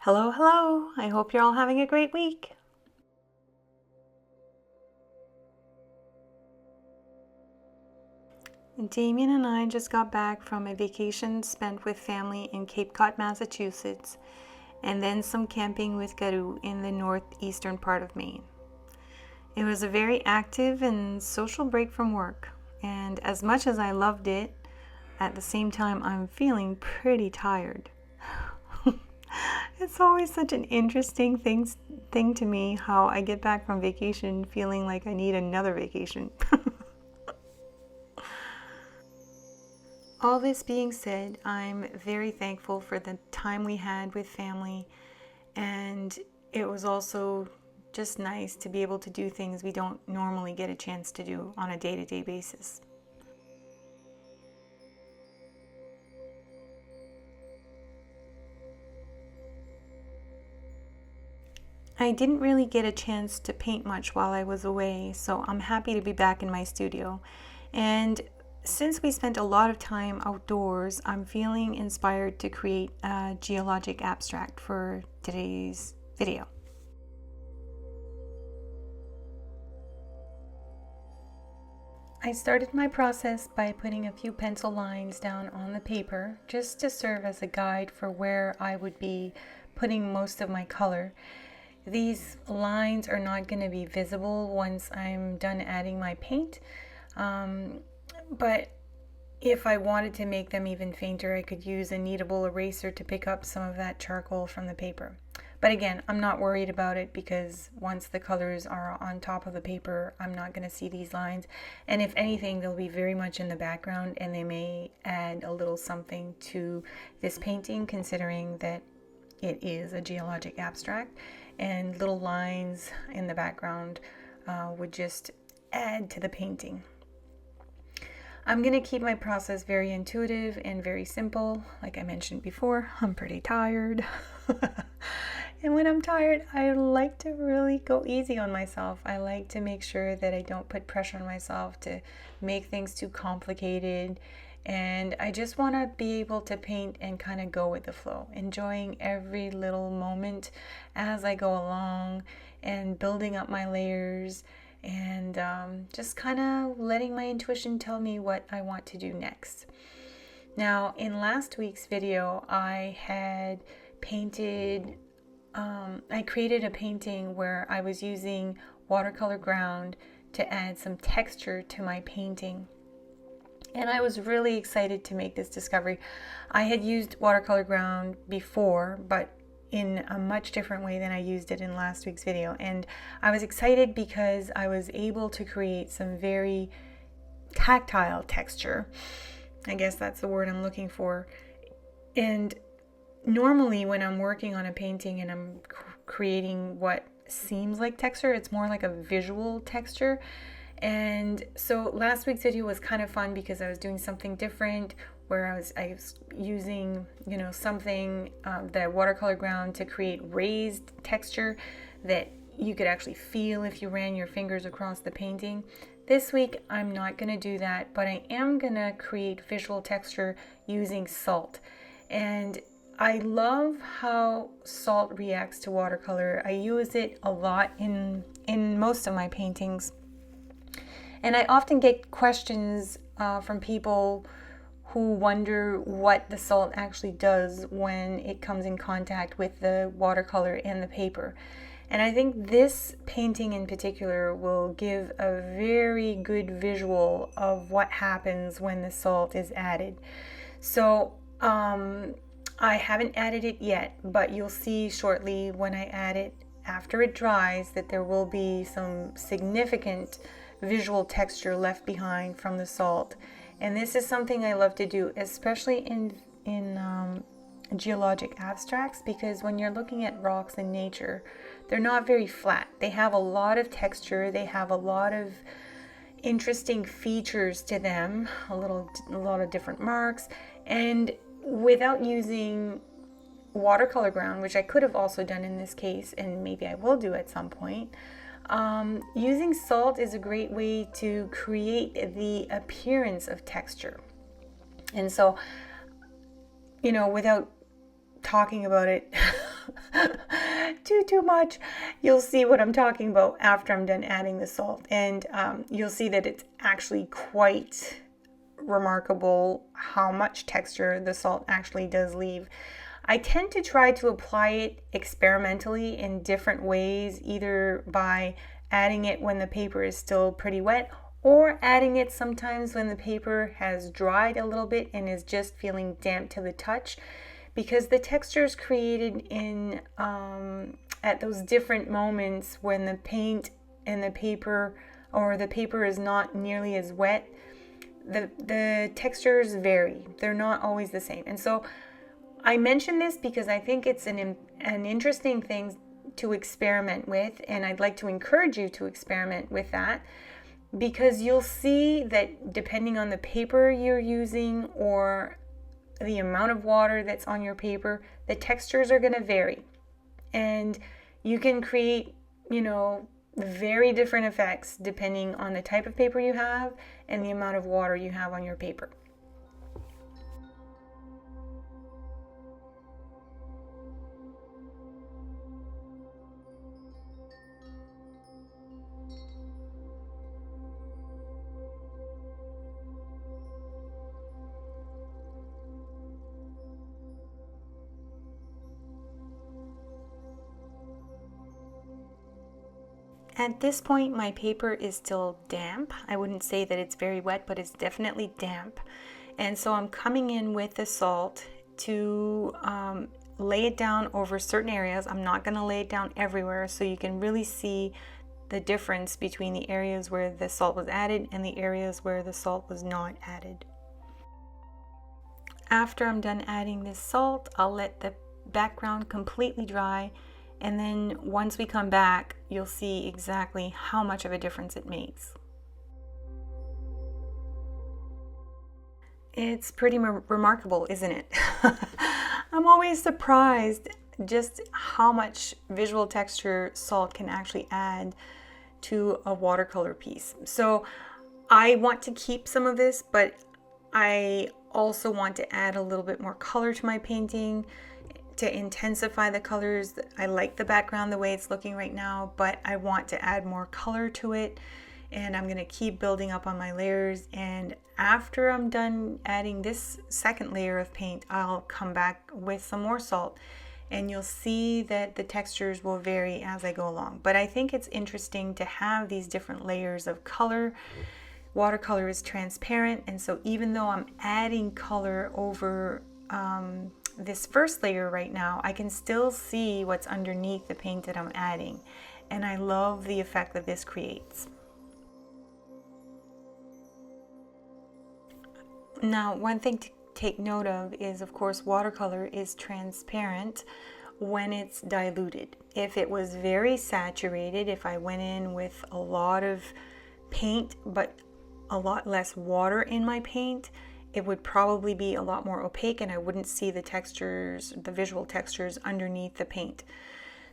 Hello, hello. I hope you're all having a great week. Damien and I just got back from a vacation spent with family in Cape Cod, Massachusetts, and then some camping with Garu in the northeastern part of Maine. It was a very active and social break from work, and as much as I loved it, at the same time I'm feeling pretty tired. It's always such an interesting thing to me how I get back from vacation feeling like I need another vacation. All this being said, I'm very thankful for the time we had with family, and it was also just nice to be able to do things we don't normally get a chance to do on a day-to-day basis. I didn't really get a chance to paint much while I was away, so I'm happy to be back in my studio. And since we spent a lot of time outdoors, I'm feeling inspired to create a geologic abstract for today's video. I started my process by putting a few pencil lines down on the paper just to serve as a guide for where I would be putting most of my color. These lines are not going to be visible once I'm done adding my paint, but if I wanted to make them even fainter, I could use a kneadable eraser to pick up some of that charcoal from the paper. But again, I'm not worried about it because once the colors are on top of the paper, I'm not going to see these lines. And if anything, they'll be very much in the background and they may add a little something to this painting, considering that it is a geologic abstract, and little lines in the background would just add to the painting. I'm going to keep my process very intuitive and very simple. Like I mentioned before, I'm pretty tired. And when I'm tired, I like to really go easy on myself. I like to make sure that I don't put pressure on myself to make things too complicated. And I just want to be able to paint and kind of go with the flow, enjoying every little moment as I go along and building up my layers and just kind of letting my intuition tell me what I want to do next. Now, in last week's video, I had painted, I created a painting where I was using watercolor ground to add some texture to my painting. And I was really excited to make this discovery. I had used watercolor ground before, but in a much different way than I used it in last week's video. And I was excited because I was able to create some very tactile texture. I guess that's the word I'm looking for. And normally when I'm working on a painting and I'm creating what seems like texture, it's more like a visual texture. And so last week's video was kind of fun because I was doing something different where I was using, something, the watercolor ground to create raised texture that you could actually feel if you ran your fingers across the painting. This week, I'm not going to do that, but I am going to create visual texture using salt. And I love how salt reacts to watercolor. I use it a lot in most of my paintings. And I often get questions from people who wonder what the salt actually does when it comes in contact with the watercolor and the paper. And I think this painting in particular will give a very good visual of what happens when the salt is added. So I haven't added it yet, but you'll see shortly when I add it after it dries that there will be some significant visual texture left behind from the salt. And this is something I love to do, especially in geologic abstracts, because when you're looking at rocks in nature, they're not very flat. They have a lot of texture, they have a lot of interesting features to them, a lot of different marks. And without using watercolor ground, which I could have also done in this case, and maybe I will do at some point, using salt is a great way to create the appearance of texture. And so, without talking about it too much. You'll see what I'm talking about after I'm done adding the salt. And you'll see that it's actually quite remarkable how much texture the salt actually does leave. I tend to try to apply it experimentally in different ways, either by adding it when the paper is still pretty wet, or adding it sometimes when the paper has dried a little bit and is just feeling damp to the touch, because the texture is created in at those different moments when the paint and the paper, or the paper is not nearly as wet. The textures vary. They're not always the same. And so I mention this because I think it's an interesting thing to experiment with, and I'd like to encourage you to experiment with that, because you'll see that depending on the paper you're using or the amount of water that's on your paper, the textures are going to vary. And you can create, very different effects depending on the type of paper you have and the amount of water you have on your paper. At this point, my paper is still damp. I wouldn't say that it's very wet, but it's definitely damp. And so I'm coming in with the salt to lay it down over certain areas. I'm not going to lay it down everywhere, so you can really see the difference between the areas where the salt was added and the areas where the salt was not added. After I'm done adding this salt, I'll let the background completely dry. And then once we come back, you'll see exactly how much of a difference it makes. It's pretty remarkable, isn't it? I'm always surprised just how much visual texture salt can actually add to a watercolor piece. So I want to keep some of this, but I also want to add a little bit more color to my painting, to intensify the colors. I like the background the way it's looking right now, but I want to add more color to it, and I'm going to keep building up on my layers. And after I'm done adding this second layer of paint, I'll come back with some more salt, and you'll see that the textures will vary as I go along. But I think it's interesting to have these different layers of color. Watercolor is transparent, and so even though I'm adding color over this first layer right now, I can still see what's underneath the paint that I'm adding, and I love the effect that this creates. Now, one thing to take note of is, of course, watercolor is transparent when it's diluted. If it was very saturated, if I went in with a lot of paint but a lot less water in my paint, it would probably be a lot more opaque, and I wouldn't see the textures, the visual textures underneath the paint.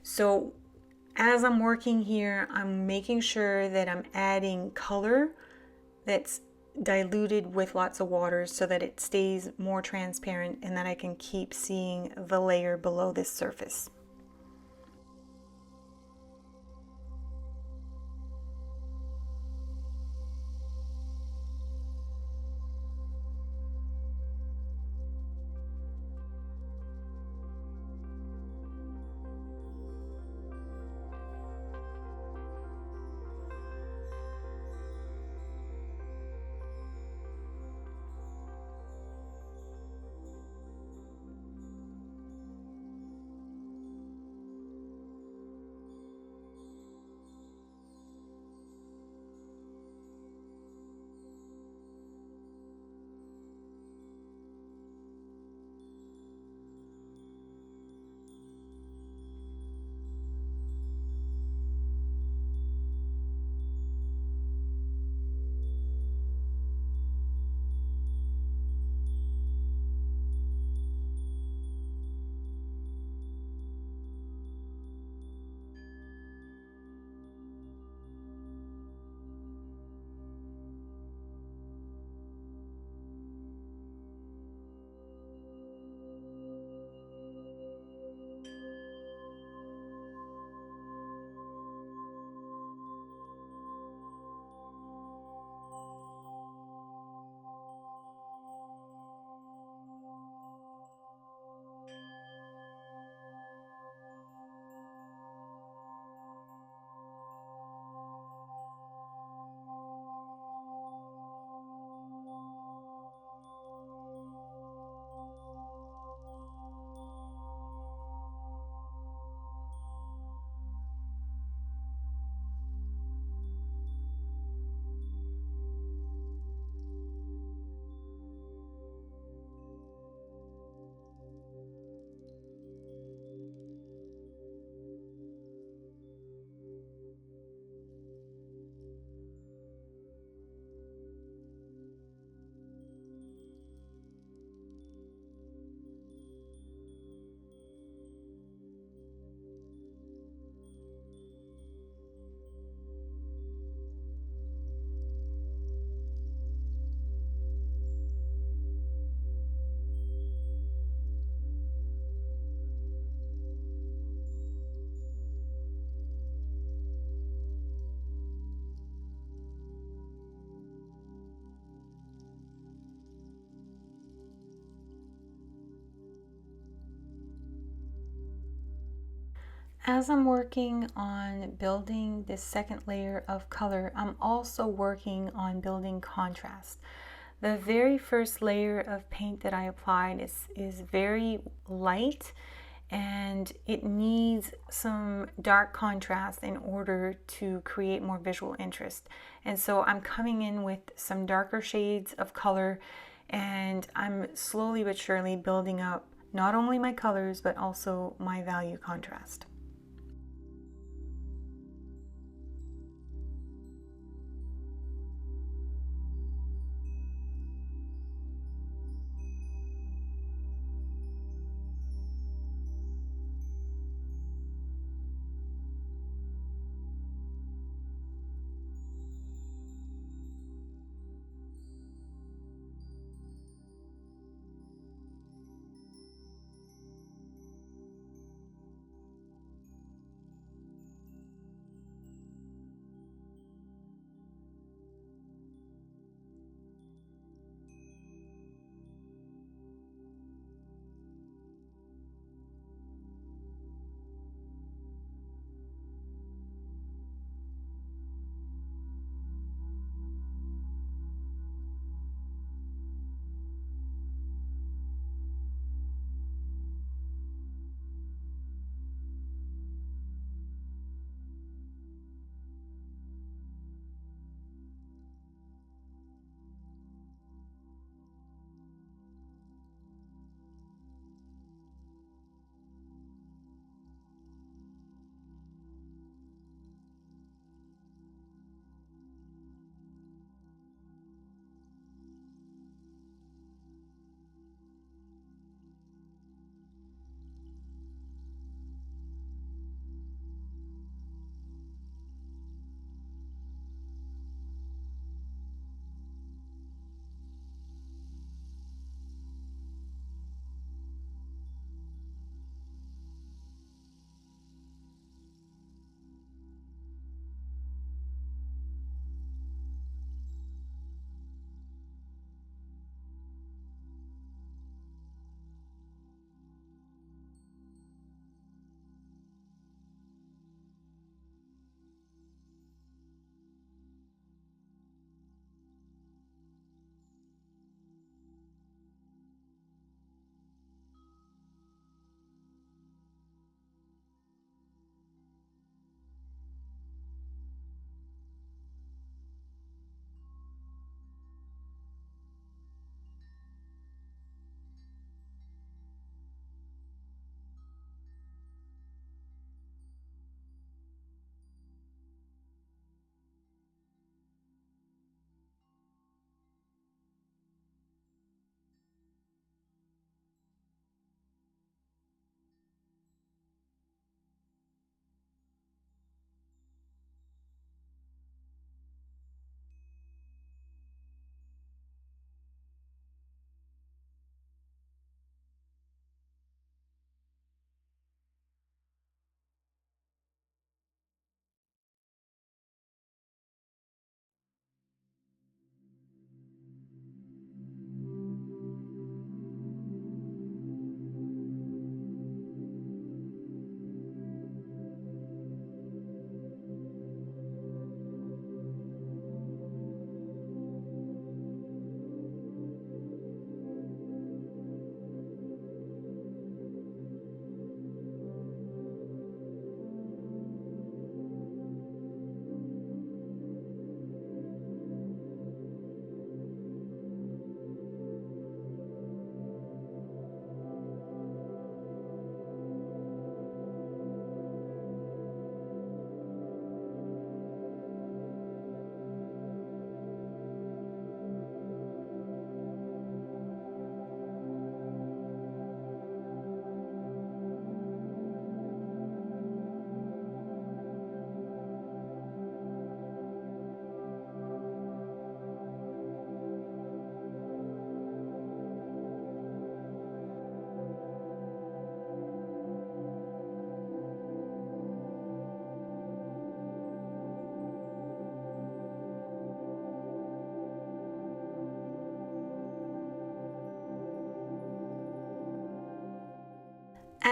So as I'm working here, I'm making sure that I'm adding color that's diluted with lots of water so that it stays more transparent and that I can keep seeing the layer below this surface. As I'm working on building this second layer of color, I'm also working on building contrast. The very first layer of paint that I applied is very light, and it needs some dark contrast in order to create more visual interest. And so I'm coming in with some darker shades of color, and I'm slowly but surely building up not only my colors but also my value contrast.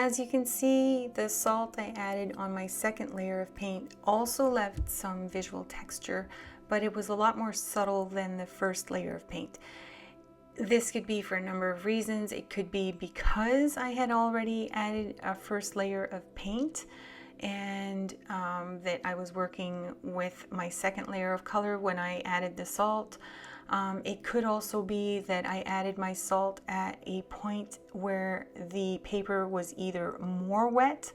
As you can see, the salt I added on my second layer of paint also left some visual texture, but it was a lot more subtle than the first layer of paint. This could be for a number of reasons. It could be because I had already added a first layer of paint, and that I was working with my second layer of color when I added the salt. It could also be that I added my salt at a point where the paper was either more wet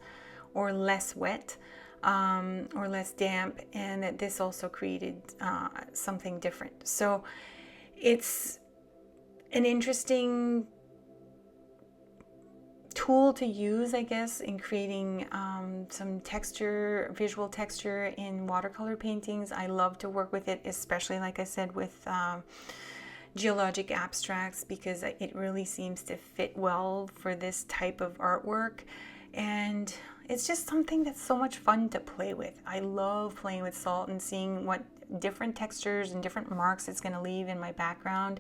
or less wet, or less damp, and that this also created something different. So it's an interesting tool to use, I guess, in creating some texture, visual texture in watercolor paintings. I love to work with it, especially, like I said, with geologic abstracts, because it really seems to fit well for this type of artwork. And it's just something that's so much fun to play with. I love playing with salt and seeing what different textures and different marks it's going to leave in my background.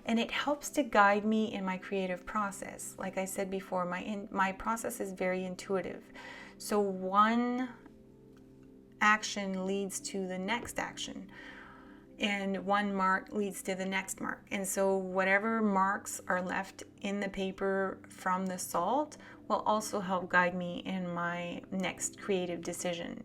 And it helps to guide me in my creative process. Like I said before, my process is very intuitive. So one action leads to the next action, and one mark leads to the next mark. And so whatever marks are left in the paper from the salt will also help guide me in my next creative decision.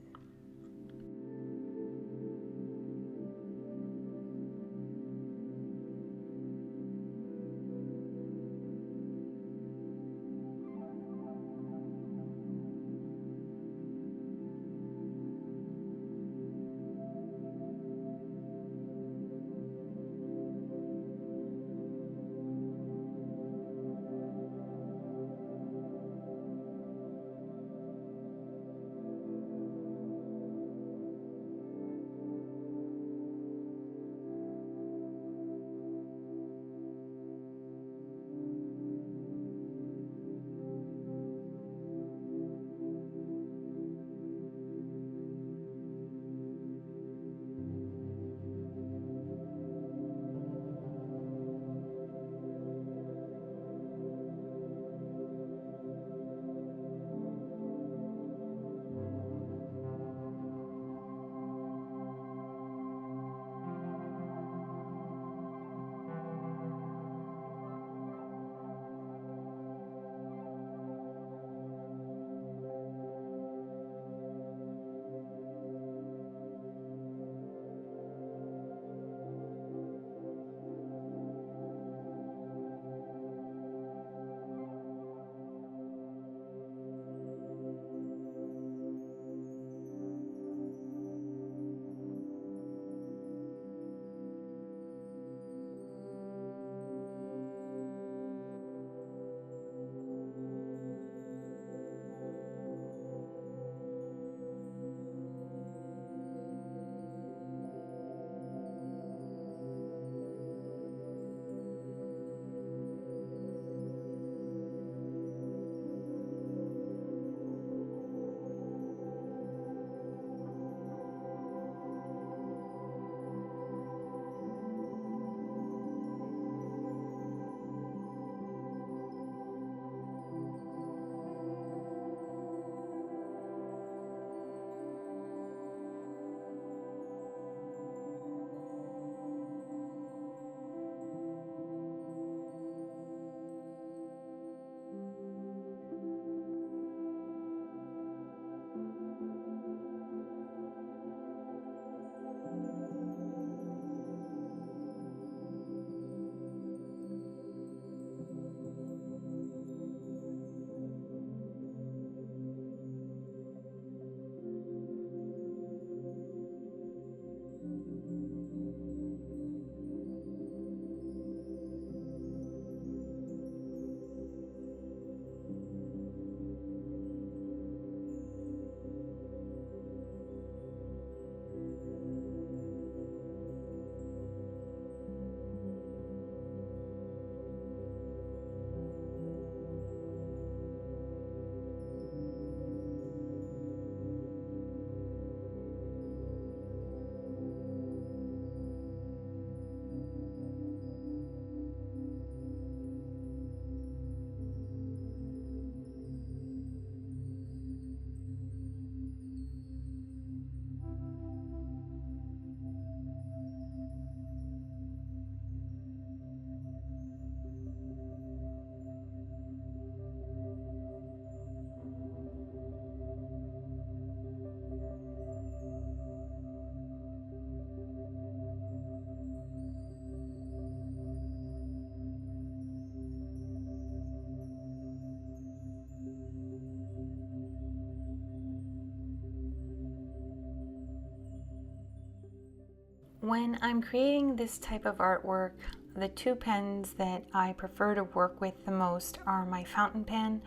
When I'm creating this type of artwork, the two pens that I prefer to work with the most are my fountain pen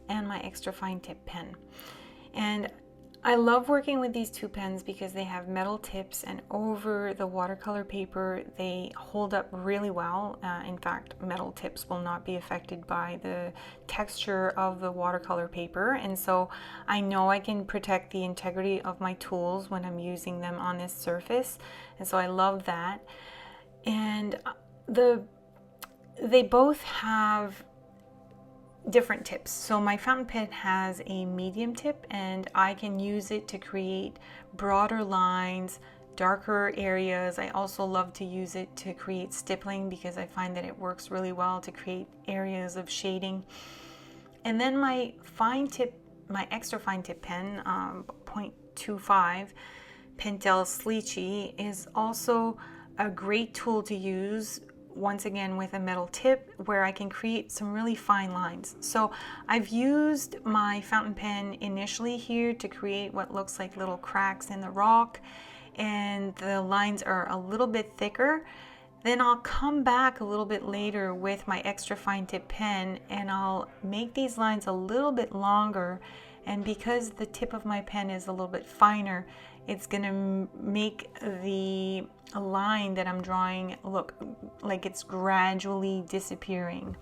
and my extra fine tip pen. And I love working with these two pens because they have metal tips, and over the watercolor paper they hold up really well. In fact, metal tips will not be affected by the texture of the watercolor paper, and so I know I can protect the integrity of my tools when I'm using them on this surface, and so I love that. And they both have different tips. So my fountain pen has a medium tip, and I can use it to create broader lines, darker areas. I also love to use it to create stippling because I find that it works really well to create areas of shading. And then my fine tip, my extra fine tip pen, 0.25 Pentel Sleechy, is also a great tool to use, once again with a metal tip, where I can create some really fine lines. So I've used my fountain pen initially here to create what looks like little cracks in the rock, and the lines are a little bit thicker. Then I'll come back a little bit later with my extra fine tip pen and I'll make these lines a little bit longer, and because the tip of my pen is a little bit finer, it's going to make the line that I'm drawing look like it's gradually disappearing.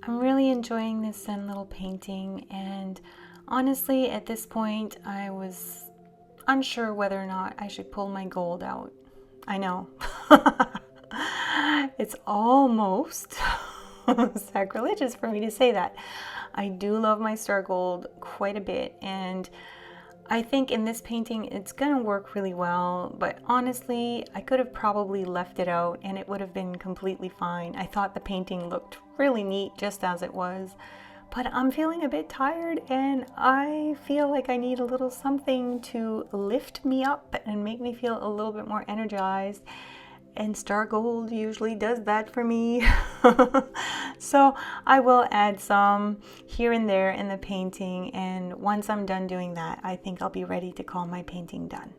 I'm really enjoying this Zen little painting, and honestly at this point I was unsure whether or not I should pull my gold out. I know. It's almost sacrilegious for me to say that. I do love my star gold quite a bit, and I think in this painting it's gonna work really well, but honestly I could have probably left it out and it would have been completely fine. I thought the painting looked really neat just as it was, but I'm feeling a bit tired and I feel like I need a little something to lift me up and make me feel a little bit more energized, and star gold usually does that for me. So I will add some here and there in the painting, and once I'm done doing that, I think I'll be ready to call my painting done.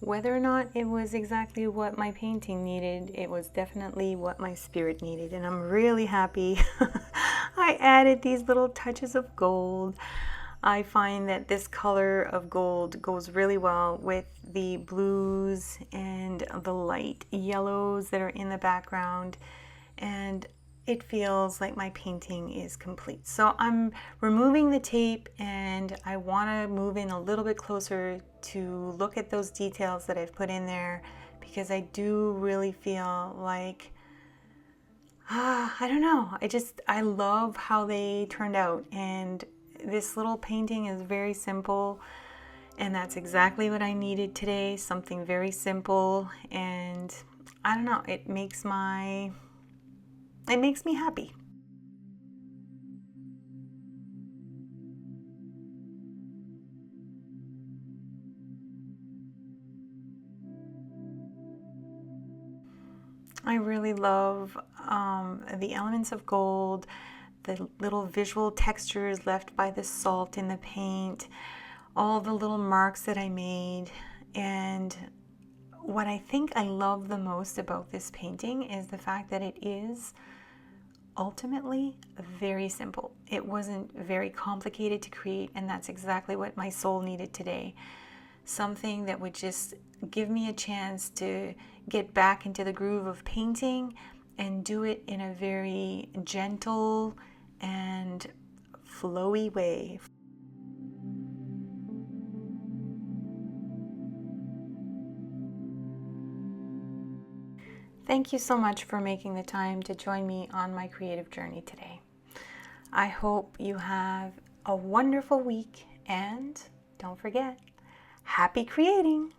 Whether or not it was exactly what my painting needed, it was definitely what my spirit needed, and I'm really happy I added these little touches of gold. I find that this color of gold goes really well with the blues and the light yellows that are in the background, and it feels like my painting is complete. So I'm removing the tape and I want to move in a little bit closer to look at those details that I've put in there, because I do really feel like, I don't know, I love how they turned out. And this little painting is very simple, and that's exactly what I needed today, something very simple. And I don't know, it makes me happy. I really love the elements of gold, the little visual textures left by the salt in the paint, all the little marks that I made. And what I think I love the most about this painting is the fact that it is ultimately very simple. It wasn't very complicated to create, and that's exactly what my soul needed today. Something that would just give me a chance to get back into the groove of painting and do it in a very gentle and flowy way. Thank you so much for making the time to join me on my creative journey today. I hope you have a wonderful week, and don't forget, happy creating!